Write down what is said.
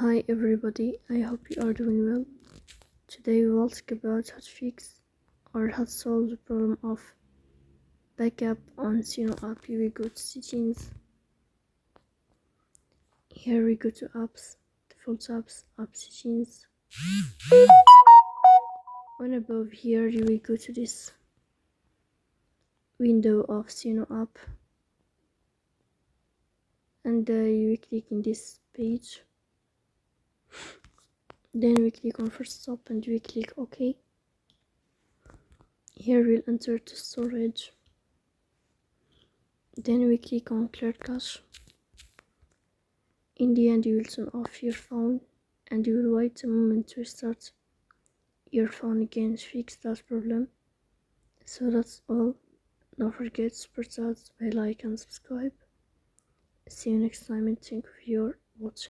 Hi everybody, I hope you are doing well. Today we will talk about how to fix or how to solve the problem of backup on Suno app. Here we go to settings. Here we go to apps, default apps, app settings. On above here you will go to this window of Suno app and you will click in this page. Then we click on first stop and we click OK. Here we'll enter to storage. Then we click on clear cache. In the end you will turn off your phone and you will wait a moment to restart your phone again to fix that problem. So that's all. Don't forget to support us by like and subscribe. See you next time and thank you for your watching.